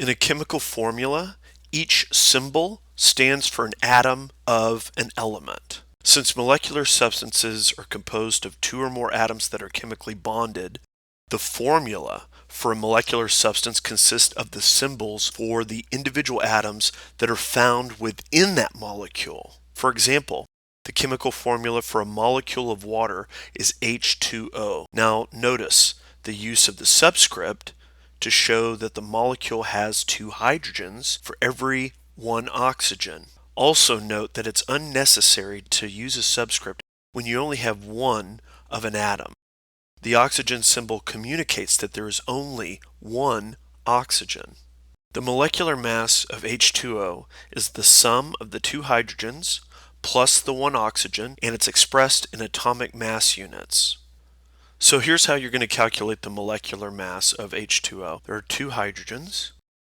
In a chemical formula, each symbol stands for an atom of an element. Since molecular substances are composed of two or more atoms that are chemically bonded, the formula for a molecular substance consists of the symbols for the individual atoms that are found within that molecule. For example, the chemical formula for a molecule of water is H2O. Now notice the use of the subscript to show that the molecule has two hydrogens for every one oxygen. Also note that it's unnecessary to use a subscript when you only have one of an atom. The oxygen symbol communicates that there is only one oxygen. The molecular mass of H2O is the sum of the two hydrogens plus the one oxygen, and it's expressed in atomic mass units. So here's how you're going to calculate the molecular mass of H2O. There are two hydrogens,